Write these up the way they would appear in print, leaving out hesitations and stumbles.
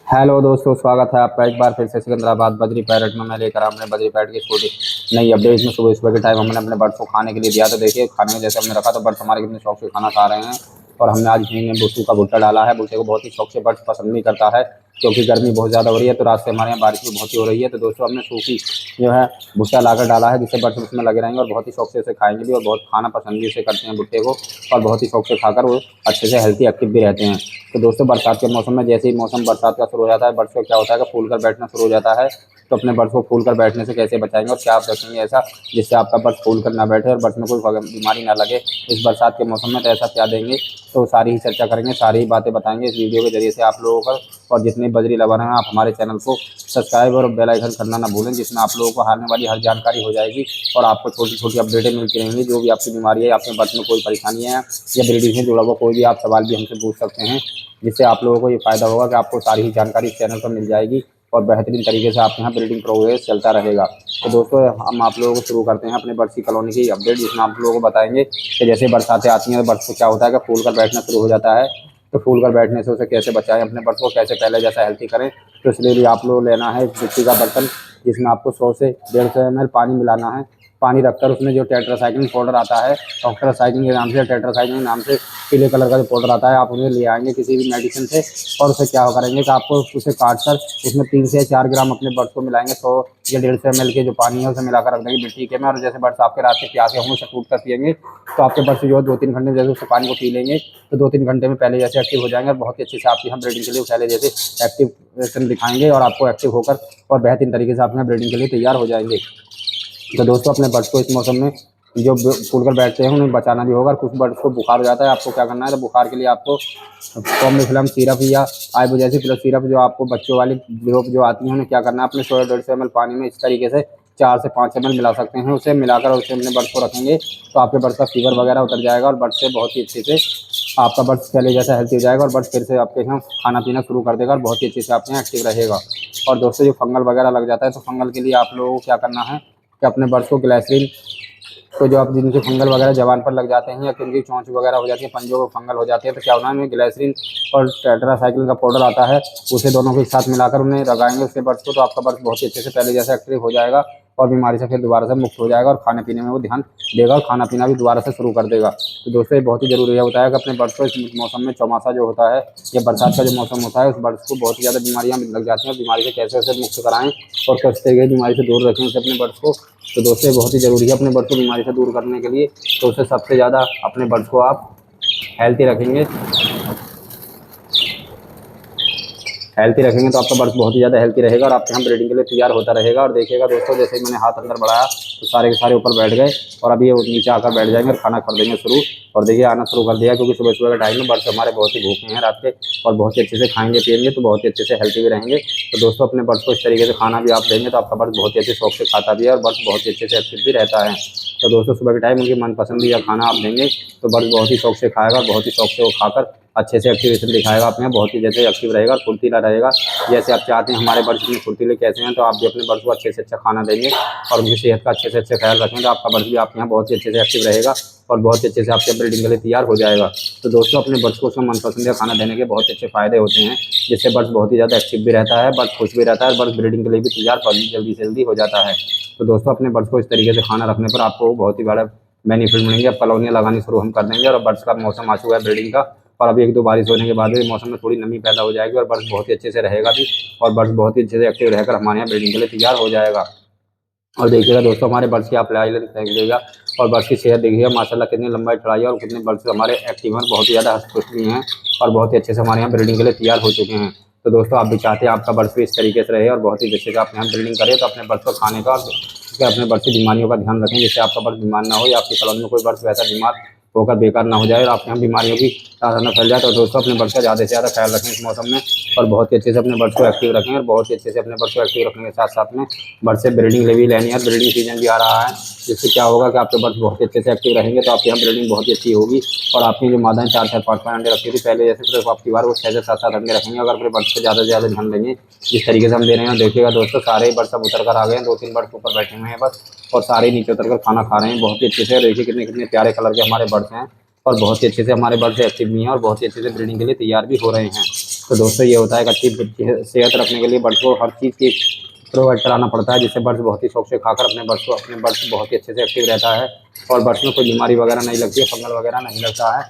Hello दोस्तों, स्वागत है आपका एक बार फिर से सिकंदराबाद बजरी पैरेट में। मैं लेकर अपने बजरी पैरेट की छोटी नई अपडेट में सुबह सुबह के टाइम हमने अपने बर्ड्स को खाने के लिए दिया। तो देखिए, खाने में जैसे हमने रखा तो बर्ड्स हमारे कितने शौक से खाना खा रहे हैं। और हमने आज इतने बुट्टू का भुट्टा डाला है। भुट्टे को बहुत ही शौक से बर्ड्स पसंद भी करता है, क्योंकि गर्मी बहुत ज़्यादा हो रही है। तो रात से हमारे यहाँ बारिश भी बहुत ही हो रही है। तो दोस्तों, हमने सूखी जो है भुट्टा लाकर डाला है, जिससे बर्ड्स उसमें लगे रहेंगे और बहुत ही शौक से उसे खाएंगे भी और बहुत खाना पसंद भी उसे करते हैं भुट्टे को। और बहुत ही शौक से खाकर वो अच्छे से हेल्थी एक्टिव भी रहते हैं। तो दोस्तों, बरसात के मौसम में जैसे ही मौसम बरसात का शुरू हो जाता है, बर्ड्स को क्या होता है कि फूल कर बैठना शुरू हो जाता है। तो अपने बर्ड्स को फूल कर बैठने से कैसे बचाएंगे और क्या आप रखेंगे ऐसा जिससे आपका बर्ड फूल कर ना बैठे और बर्ड्स में कोई बीमारी ना लगे इस बरसात के मौसम में, तो ऐसा क्या देंगे। तो सारी ही चर्चा करेंगे, सारी ही बातें बताएंगे इस वीडियो के जरिए से आप लोगों को। और जितने बजरी लवर हैं, आप हमारे चैनल को सब्सक्राइब और बेल आइकन करना ना भूलें, जिसमें आप लोगों को आने वाली हर जानकारी हो जाएगी और आपको छोटी छोटी अपडेटें मिलती रहेंगी। जो भी आपकी बीमारी है, आपके बर्ड में कोई परेशानी है या ब्रीडिंग से जुड़ा हुआ कोई भी आप सवाल भी हमसे पूछ सकते हैं, जिससे आप लोगों को ये फ़ायदा होगा कि आपको सारी ही जानकारी इस चैनल पर मिल जाएगी और बेहतरीन तरीके से आपके यहाँ ब्रीडिंग प्रोग्रेस चलता रहेगा। तो दोस्तों, हम आप लोगों को शुरू करते हैं अपने बर्ड्स की कॉलोनी की अपडेट, जिसमें आप लोगों को बताएंगे कि जैसे बरसातें आती हैं तो बर्ड्स को क्या होता है कि फूल कर बैठना शुरू हो जाता है। तो फूल कर बैठने से उसे कैसे बचाएं, अपने बर्ड्स को कैसे पहले जैसा हेल्थी करें। तो इसलिए भी आप लोग लेना है मिट्टी का बर्तन, जिसमें आपको 100 से 150 ml पानी मिलाना है। पानी रखकर उसमें जो टेट्रासाइक्लिन पाउडर आता है, ऑक्ट्रासाइक्लिन के नाम से, टेट्रासाइक्लिन के नाम से पीले कलर का जो पाउडर आता है, आप उन्हें ले आएंगे किसी भी मेडिसिन से। और उसे क्या करेंगे कि आपको उसे काट कर उसमें 3 से 4 ग्राम अपने बर्ड्स को मिलाएंगे। 100 या 150 ml के जो पानी है उसे मिलाकर रख देंगे मिट्टी के में। और जैसे बर्ड्स आपके रात के प्यासे होंगे, उसे टूट कर पिएंगे, तो आपके बर्ड्स जो है 2-3 घंटे में जैसे उस पानी को पी लेंगे, तो 2-3 घंटे में पहले जैसे एक्टिव हो जाएंगे और बहुत ही अच्छे से आपके यहाँ ब्रीडिंग के लिए पहले जैसे एक्टिव दिखाएंगे और आपको एक्टिव होकर और बेहतरीन तरीके से आपके यहाँ ब्रीडिंग के लिए तैयार हो जाएंगे। तो दोस्तों, अपने बर्ड्स को इस मौसम में जो फूल कर बैठते हैं उन्हें बचाना भी होगा। कुछ बर्ड्स को बुखार हो जाता है, आपको क्या करना है, तो बुखार के लिए आपको कॉम्बिफ्लम सिरप या आइबो जैसी प्लस सिरप जो आपको बच्चों वाली सिरप जो आती है, उन्हें क्या करना है, अपने 100-150 ml पानी में इस तरीके से 4 से 5 ml मिला सकते हैं। उसे मिलाकर उसे अपने बर्ड्स को रखेंगे, तो आपके बर्ड्स का फीवर वगैरह उतर जाएगा और बर्ड्स से बहुत ही अच्छे से आपका बर्ड्स पहले जैसा हेल्थी हो जाएगा और बर्ड्स फिर से आपके यहाँ खाना पीना शुरू कर देगा और बहुत ही अच्छे से आपके यहाँ एक्टिव रहेगा। और दोस्तों, जो फंगल वगैरह लग जाता है, तो फंगल के लिए आप लोगों को क्या करना है कि अपने बर्ड्स को ग्लिसरीन, तो जो आप जिनके फंगल वगैरह जवान पर लग जाते हैं या जिनकी चोंच वगैरह हो जाती है, पंजों में फंगल हो जाती है, तो क्या होना है, ग्लिसरीन और टेट्रासाइक्लिन का पाउडर आता है, उसे दोनों के साथ मिलाकर उन्हें लगाएंगे उसके बर्ड्स को, तो आपका बर्ड्स बहुत ही अच्छे से पहले जैसे एक्टिव हो जाएगा और बीमारी से फिर दोबारा से मुक्त हो जाएगा और खाने पीने में वो ध्यान देगा और खाना पीना भी दोबारा से शुरू कर देगा। तो दोस्तों, ये बहुत ही जरूरी होता है कि अपने बर्ड्स को इस मौसम में, चौमासा जो होता है या बरसात का जो मौसम होता है, उस बर्ड्स को बहुत ही ज़्यादा बीमारियाँ लग जाती हैं। बीमारी से कैसे उसे मुक्त कराएं और किस तरीके की बीमारी से दूर रखें उसे अपने बर्ड्स को। तो दोस्तों, ये बहुत ही ज़रूरी है अपने बर्ड्स को बीमारी से दूर करने के लिए। तो उससे सबसे ज़्यादा अपने बर्ड्स को आप हेल्थी रखेंगे तो आपका बर्ड्स बहुत ही ज़्यादा हेल्थी रहेगा और आपके यहाँ ब्रीडिंग के लिए तैयार होता रहेगा। और देखिएगा दोस्तों, जैसे ही मैंने हाथ अंदर बढ़ाया तो सारे के सारे ऊपर बैठ गए और अभी ये नीचे आकर बैठ जाएंगे और खाना कर देंगे शुरू। और देखिए, आना शुरू कर दिया, क्योंकि सुबह सुबह के टाइम में बर्ड्स हमारे बहुत ही भूखे हैं रात के और बहुत ही अच्छे से खाएंगे पिएंगे, तो बहुत ही अच्छे से हेल्थी भी रहेंगे। तो दोस्तों, अपने बर्ड्स को इस तरीके से खाना भी आप देंगे तो आपका बर्ड्स बहुत ही अच्छे शौक से खाता भी है और बर्ड्स बहुत ही अच्छे से एक्टिव भी रहता है। तो दोस्तों, सुबह के टाइम उनकी मनपसंदीदा खाना आप देंगे तो बर्ड्स बहुत ही शौक से खाएगा, बहुत ही शौक से वो खाकर अच्छे से एक्टिवेशन दिखाएगा, अपने बहुत ही जैसे एक्टिव रहेगा और फुर्तीला रहेगा। जैसे आप चाहते हैं हमारे बर्ड्स में फुर्तीले कैसे हैं, तो आप भी अपने बर्ड्स को अच्छे से अच्छा खाना देंगे और उनकी सेहत का अच्छे से अच्छा ख्याल रखेंगे, तो आपका बर्ड्स भी आपके यहाँ बहुत ही अच्छे से एक्टिव रहेगा और बहुत अच्छे से आपके ब्रीडिंग के लिए तैयार हो जाएगा। तो दोस्तों, अपने बर्ड्स को उसमें मनपसंदीदा खाना देने के बहुत अच्छे फ़ायदे होते हैं, जिससे बर्ड्स बहुत ही ज़्यादा एक्टिव भी रहता है, बर्ड्स खुश भी रहता है और बर्ड्स ब्रीडिंग के लिए भी तैयार जल्दी से जल्दी हो जाता है। तो दोस्तों, अपने बर्ड्स को इस तरीके से खाना रखने पर आपको बहुत ही बड़ा बेनिफिट मिलेंगे। अब कॉलोनियाँ लगानी शुरू हम कर देंगे और बर्ड्स का मौसम आ चुका है ब्रीडिंग का, और अभी 1-2 बारिश होने के बाद भी मौसम में थोड़ी नमी पैदा हो जाएगी और बर्ड्स बहुत ही अच्छे से रहेगा भी और बर्ड्स बहुत ही अच्छे से एक्टिव रहकर हमारे यहाँ ब्रीडिंग के लिए तैयार हो जाएगा। और देखिएगा दोस्तों, हमारे बर्ड्स की आप लाइव देखिएगा और बर्ड्स की सेहत देखिएगा माशाल्लाह कितनी लंबाई चढ़ाई है और कितने बर्ड्स हमारे एक्टिव हैं, बहुत ही ज़्यादा हष्ट-पुष्ट भी हैं और बहुत ही अच्छे से हमारे यहाँ ब्रीडिंग के लिए तैयार हो चुके हैं। तो दोस्तों, आप भी चाहते हैं आपका बर्ड्स भी इस तरीके से रहे और बहुत ही अच्छे से आप यहाँ ब्रीडिंग करें, तो अपने बर्ड्स को खाने का और अपने बर्ड्स की बीमारियों का ध्यान रखें, जिससे आपका बर्ड्स बीमार ना हो या आपकी कॉलोनी में कोई बर्ड्स वैसा बीमार होकर बेकार ना हो जाए और आपके यहाँ बीमारियों की ना फैल जाए। तो दोस्तों, अपने बर्ड्स का ज़्यादा से ज़्यादा ख्याल रखें इस मौसम में और बहुत ही अच्छे से अपने बर्ड्स को एक्टिव रखें और बहुत ही अच्छे से अपने बर्ड्स को एक्टिव रखने के साथ साथ में बर्ड्स से ब्रीडिंग भी लेनी है। ब्रीडिंग सीजन भी आ रहा है, जिससे क्या होगा कि आपके बर्ड्स बहुत ही अच्छे से एक्टिव रहेंगे, तो आपके यहाँ ब्रीडिंग बहुत ही अच्छी होगी और आपकी जो मादाएं 4-4, 5-5 अंडे रखती थी पहले, जैसे सिर्फ आपकी बार वो 6 से 7-7 अंडे रखेंगे अगर अपने बर्ड्स को ज़्यादा से ज़्यादा ध्यान देंगे जिस तरीके से हम दे रहे हैं। देखिएगा दोस्तों, सारे बर्ड्स अब उतर कर आ गए हैं, 2-3 बर्ड्स ऊपर बैठे हुए हैं बस और सारे नीचे उतर कर खाना खा रहे हैं बहुत ही अच्छे से। देखिए कितने कितने प्यारे कलर के हमारे बर्ड्स हैं और बहुत ही अच्छे से हमारे बर्ड्स एक्टिव भी हैं और बहुत ही अच्छे से ब्रीडिंग के लिए तैयार भी हो रहे हैं। तो दोस्तों ये होता है कि अच्छी सेहत रखने के लिए बर्ड्स को हर चीज़ की प्रोवाइड कराना पड़ता है, जिससे बर्ड्स बहुत ही शौक से खाकर अपने बर्ड्स बहुत ही अच्छे से एक्टिव रहता है और बर्ड्स में कोई बीमारी वगैरह नहीं लगती है, फंगल वगैरह नहीं लगता है,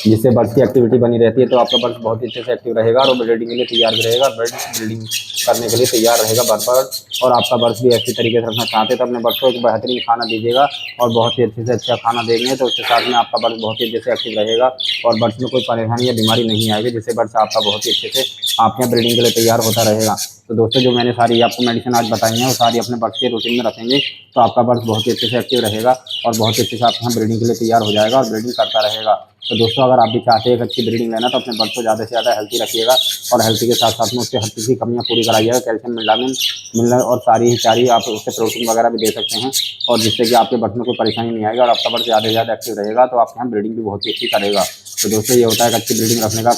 जिससे बर्ड्स की एक्टिविटी बनी रहती है। तो आपका बर्ड्स बहुत ही अच्छे से एक्टिव रहेगा और ब्रीडिंग के लिए तैयार भी रहेगा, ब्रीडिंग करने के लिए तैयार रहेगा बर्ड। और आपका बर्ड्स भी ऐसी तरीके से रखना चाहते हैं तो अपने बर्ड्स को एक बेहतरीन खाना दीजिएगा और बहुत ही अच्छे से अच्छा खाना देंगे तो उसके साथ में आपका बर्ड्स बहुत ही अच्छे से एक्टिव रहेगा और बर्ड्स में कोई परेशानी या बीमारी नहीं आएगी, जिससे बर्ड्स आपका बहुत ही अच्छे से आपके यहाँ ब्रीडिंग के लिए तैयार होता रहेगा। तो दोस्तों जो मैंने सारी आपको मेडिसिन आज बताई हैं वो सारी अपने बर्ड्स के रूटीन में रखेंगे तो आपका बर्ड्स बहुत ही अच्छे से एक्टिव रहेगा और बहुत ही अच्छे से आपके यहाँ ब्रीडिंग के लिए तैयार हो जाएगा और ब्रीडिंग करता रहेगा। तो दोस्तों अगर आप भी चाहते हैं एक अच्छी ब्रीडिंग लेना तो अपने बर्ड को ज़्यादा से ज़्यादा हेल्थी रखिएगा और हेल्थी के साथ साथ में उससे हर चीज़ की कमियाँ पूरी कराइएगा, कैल्शियम विटामिन मिनरल और सारी आप उससे प्रोटीन वगैरह भी दे सकते हैं और जिससे कि आपके बर्ड में कोई परेशानी नहीं आएगी और आपका बर्ड ज़्यादा से ज़्यादा एक्टिव रहेगा तो आपके यहाँ ब्रीडिंग भी बहुत ही अच्छी करेगा। तो दोस्तों ये होता है कि अच्छी ब्रीडिंग रखने का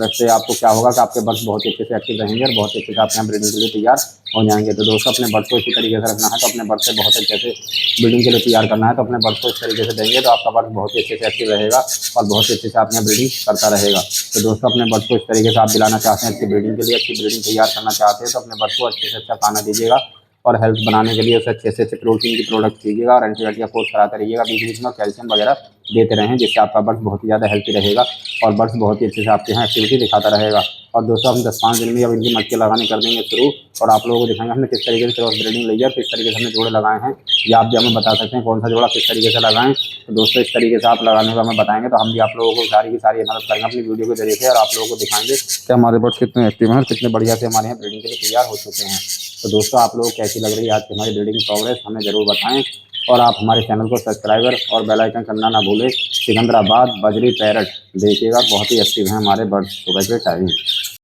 से आपको क्या होगा कि आपके बर्ड्स बहुत ही अच्छे से एक्टिव रहेंगे और बहुत अच्छे से आपके यहाँ ब्रीडिंग के लिए तैयार हो जाएंगे। तो दोस्तों अपने बर्ड को इसी तरीके से रखना है तो अपने बर्ड से बहुत अच्छे से ब्रीडिंग के लिए तैयार करना है तो अपने बर्ड को इस तरीके से देंगे तो आपका बर्ड बहुत ही अच्छे से एक्टिव रहेगा और बहुत ही अच्छे से आपने ब्रीडिंग करता रहेगा। तो दोस्तों अपने बर्ड को इस तरीके से आप दिलाना चाहते हैं अच्छी ब्रीडिंग के लिए, अच्छी ब्रीडिंग तैयार करना चाहते हैं तो अपने बर्ड को अच्छे से अच्छा खाना दीजिएगा और हेल्थ बनाने के लिए उसे अच्छे से अच्छे प्रोटीन की प्रोडक्ट दीजिएगा और एंटीबायोटिक का कोर्स कराते रहिएगा, बीच बीच में कैल्शियम वगैरह देते रहें जिससे आपका बर्ड्स बहुत ही ज़्यादा हेल्थी रहेगा और बर्ड्स बहुत ही अच्छे से आपके यहाँ एक्टिविटी दिखाता रहेगा। और दोस्तों हम 10-5 दिन में अब इनकी मटके लगाने कर देंगे शुरू और आप लोगों को दिखाएंगे हमने किस तरीके से क्रॉस ब्रीडिंग ली है, किस तरीके से हमने जोड़े लगाए हैं, या आप भी हमें बता सकते हैं कौन सा जोड़ा किस तरीके से लगाएं। तो दोस्तों इस तरीके से आप लगाने को हमें बताएंगे तो हम भी आप लोगों को सारी की सारी मदद करेंगे अपनी वीडियो के जरिए से और आप लोगों को दिखाएंगे कि हमारे बर्ड्स कितने एक्टिव हैं और कितने बढ़िया से हमारे यहाँ ब्रीडिंग के लिए तैयार हो चुके हैं। तो दोस्तों आप लोगों को कैसी लग रही है आज की हमारी ब्रीडिंग प्रोग्रेस हमें ज़रूर बताएं और आप हमारे चैनल को सब्सक्राइबर और बेल आइकन करना ना भूलें। सिकंदराबाद बजरी पैरट देखिएगा बहुत ही एक्टिव हैं हमारे बर्ड्स सुबह के टाइम।